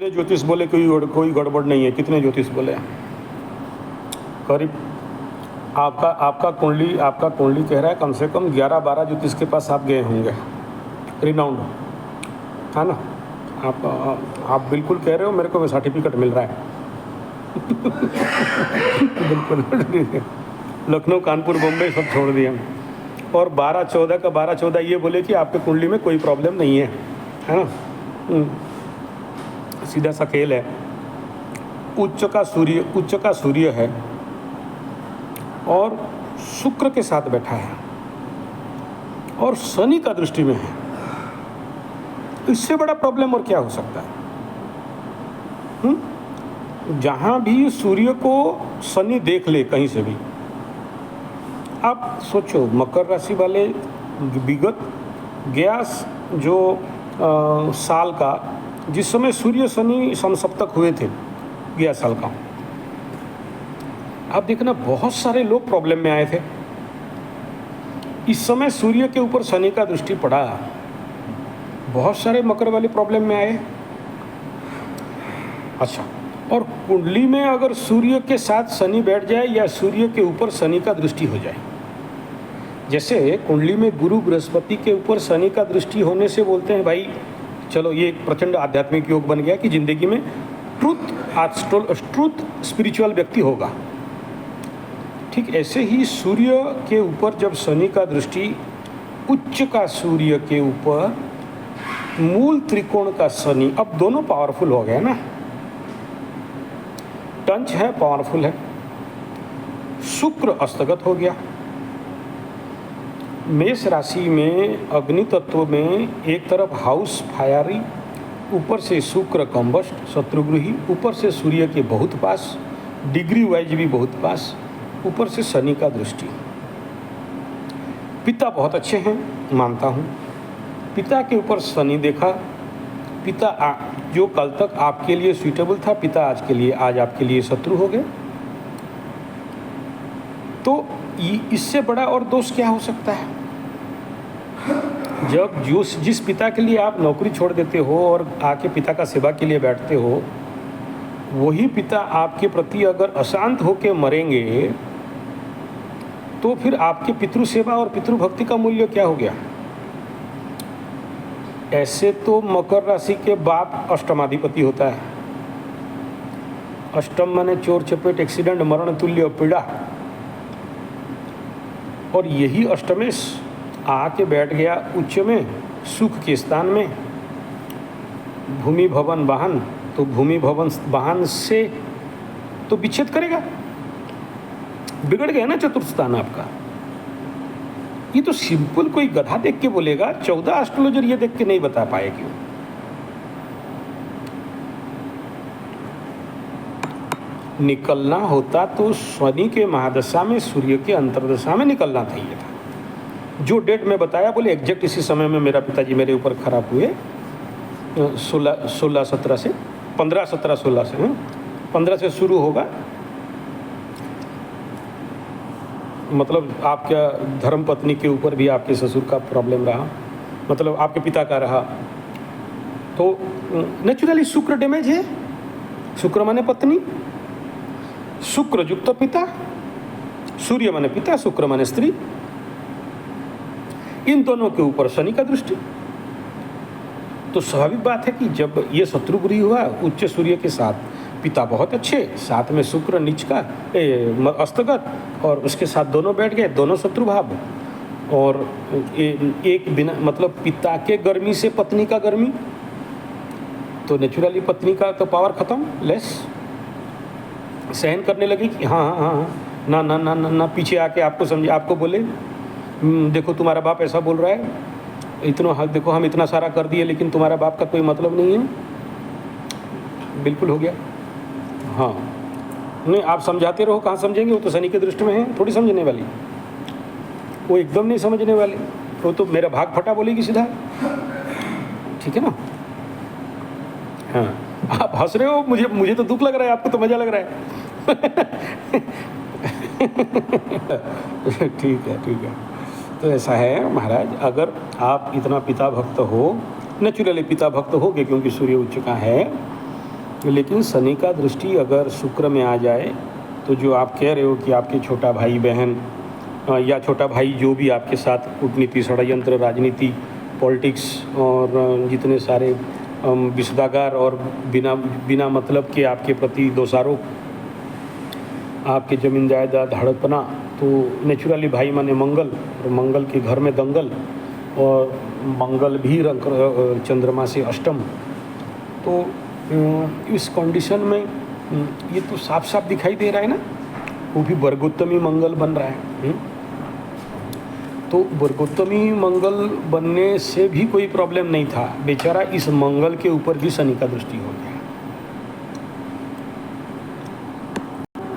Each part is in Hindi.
कितने ज्योतिष बोले कोई गड़बड़ नहीं है? कितने ज्योतिष बोले? करीब आपका कुंडली कह रहा है कम से कम 11-12 ज्योतिष के पास आप गए होंगे, रिनाउंड, है ना? आप बिल्कुल कह रहे हो, मेरे को सर्टिफिकेट मिल रहा है। बिल्कुल लखनऊ, कानपुर, बम्बई सब छोड़ दिया, और 12-14 का 12-14 ये बोले कि आपके कुंडली में कोई प्रॉब्लम नहीं है ना? सीधा सा खेल है। उच्च का सूर्य है और शुक्र के साथ बैठा है और शनि का दृष्टि में है। इससे बड़ा प्रॉब्लम और क्या हो सकता है? जहां भी सूर्य को शनि देख ले कहीं से भी, आप सोचो मकर राशि वाले विगत गया जो साल का, जिस समय सूर्य शनि समसप्तक हुए थे गया साल का, आप देखना बहुत सारे लोग प्रॉब्लम में आए थे। इस समय सूर्य के ऊपर शनि का दृष्टि पड़ा, बहुत सारे मकर वाले प्रॉब्लम में आए। अच्छा, और कुंडली में अगर सूर्य के साथ शनि बैठ जाए या सूर्य के ऊपर शनि का दृष्टि हो जाए, जैसे कुंडली में गुरु बृहस्पति के ऊपर शनि का दृष्टि होने से बोलते हैं भाई चलो ये एक प्रचंड आध्यात्मिक योग बन गया कि जिंदगी में ट्रुथ स्पिरिचुअल व्यक्ति होगा। ठीक ऐसे ही सूर्य के ऊपर जब शनि का दृष्टि, उच्च का सूर्य के ऊपर मूल त्रिकोण का शनि, अब दोनों पावरफुल हो गए ना, टंच है, पावरफुल है। शुक्र अस्तगत हो गया। मेष राशि में अग्नि तत्व में एक तरफ हाउस फायरी, ऊपर से शुक्र कंबस्ट शत्रुगृही, ऊपर से सूर्य के बहुत पास, डिग्री वाइज भी बहुत पास, ऊपर से शनि का दृष्टि। पिता बहुत अच्छे हैं, मानता हूँ। पिता के ऊपर शनि देखा, पिता जो कल तक आपके लिए सूटेबल था, पिता आज आपके लिए शत्रु हो गए। तो इससे बड़ा और दोष क्या हो सकता है? जब जिस पिता के लिए आप नौकरी छोड़ देते हो और आके पिता का सेवा के लिए बैठते हो, वही पिता आपके प्रति अगर अशांत होके मरेंगे तो फिर आपके पितृ सेवा और पितृभक्ति का मूल्य क्या हो गया? ऐसे तो मकर राशि के बाप अष्टमाधिपति होता है। अष्टम माने चोर चपेट, एक्सीडेंट, मरण तुल्य पीड़ा, और यही अष्टमेश आके बैठ गया उच्च में, सुख के स्थान में। भूमि भवन वाहन, तो भूमि भवन वाहन से तो विच्छेद करेगा, बिगड़ गया ना चतुर्थ स्थान आपका। ये तो सिंपल कोई गधा देख के बोलेगा, 14 एस्ट्रोलॉजर ये देख के नहीं बता पाए क्यों? निकलना होता तो शनि के महादशा में, सूर्य के अंतर्दशा में निकलना चाहिए था। जो डेट में बताया, बोले एग्जैक्ट इसी समय में मेरा पिताजी मेरे ऊपर खराब हुए, 16-17 से, 15-17-16 से, 15 से शुरू होगा। मतलब आपका धर्म पत्नी के ऊपर भी आपके ससुर का प्रॉब्लम रहा, मतलब आपके पिता का रहा, तो नेचुरली शुक्र डैमेज है। शुक्र माने पत्नी, शुक्र युक्त पिता, सूर्य माने पिता, शुक्र माने स्त्री, इन दोनों के ऊपर शनि का दृष्टि। तो स्वाभाविक बात है कि जब ये शत्रुगृह हुआ उच्च सूर्य के साथ, पिता बहुत अच्छे, साथ में शुक्र नीच का अस्तगत, और उसके साथ दोनों बैठ गए, दोनों शत्रु भाव, और एक बिना मतलब पिता के गर्मी से पत्नी का गर्मी, तो नेचुरली पत्नी का तो पावर खत्म, लेस सहन करने लगी कि हाँ, ना, पीछे आके आपको समझे, आपको बोले देखो तुम्हारा बाप ऐसा बोल रहा है, इतना देखो हम इतना सारा कर दिए लेकिन तुम्हारा बाप का कोई मतलब नहीं है। बिल्कुल हो गया। हाँ, नहीं आप समझाते रहो, कहाँ समझेंगे? वो तो शनि के दृष्टि में है, थोड़ी समझने वाली, वो एकदम नहीं समझने वाली, वो तो मेरा भाग फटा बोलेगी सीधा। ठीक है ना? हाँ, आप हंस रहे हो, मुझे तो दुख लग रहा है, आपको तो मज़ा लग रहा है। ठीक है। तो ऐसा है महाराज, अगर आप इतना पिता भक्त हो, नेचुरली पिता भक्त हो गए क्योंकि सूर्य उच्च का है, लेकिन शनि का दृष्टि अगर शुक्र में आ जाए तो जो आप कह रहे हो कि आपके छोटा भाई बहन या छोटा भाई जो भी आपके साथ कूटनीति, षड्यंत्र, राजनीति, पॉलिटिक्स और जितने सारे विषदागार और बिना बिना मतलब के आपके प्रति दोषारोप, आपके ज़मीन जायदाद हड़पना, तो नेचुरली भाई माने मंगल, और मंगल के घर में दंगल, और मंगल भी रंग चंद्रमा से अष्टम। तो इस कंडीशन में ये तो साफ साफ दिखाई दे रहा है ना, वो भी वर्गोत्तमी मंगल बन रहा है। तो वर्गोत्तमी मंगल बनने से भी कोई प्रॉब्लम नहीं था, बेचारा इस मंगल के ऊपर भी शनि का दृष्टि हो गया।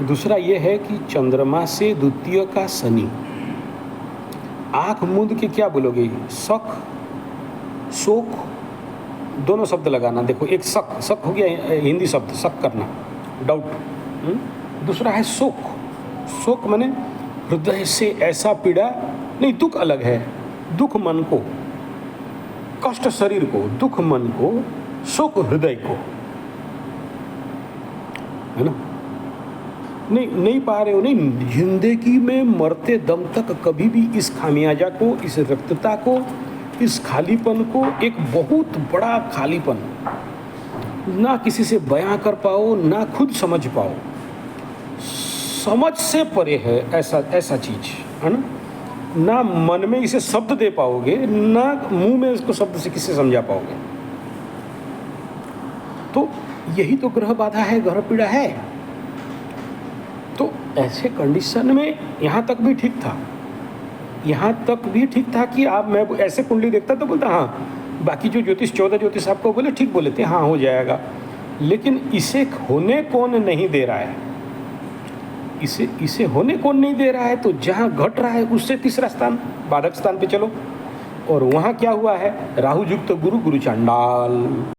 दूसरा ये है कि चंद्रमा से द्वितीय का शनि, आंख मूंद के क्या बोलोगे, शक, शोक, दोनों शब्द लगाना। देखो, एक शक, शक हो गया हिंदी शब्द, शक करना, डाउट। दूसरा है शोक, शोक माने हृदय से ऐसा पीड़ा, नहीं दुख अलग है, दुख मन को, कष्ट शरीर को, दुख मन को, शोक हृदय को, है ना। नहीं पा रहे हो, नहीं, जिंदगी में मरते दम तक कभी भी इस खामियाजा को, इस रिक्तता को, इस खालीपन को, एक बहुत बड़ा खालीपन, ना किसी से बयां कर पाओ, ना खुद समझ पाओ, समझ से परे है ऐसा चीज, है ना मन में इसे शब्द दे पाओगे, ना मुंह में इसको शब्द से किससे समझा पाओगे। तो यही तो ग्रह बाधा है, ग्रह पीड़ा है। तो ऐसे कंडीशन में यहाँ तक भी ठीक था, यहाँ तक भी ठीक था कि आप, मैं ऐसे कुंडली देखता तो बोलता हाँ, बाकी जो ज्योतिष 14 ज्योतिष आपको बोले ठीक बोले थे, हाँ हो जाएगा। लेकिन इसे होने कौन नहीं दे रहा है, इसे होने कौन नहीं दे रहा है, तो जहाँ घट रहा है उससे तीसरा स्थान, बाधक स्थान पे चलो, और वहाँ क्या हुआ है, राहु युक्त गुरु, गुरु चांडाल।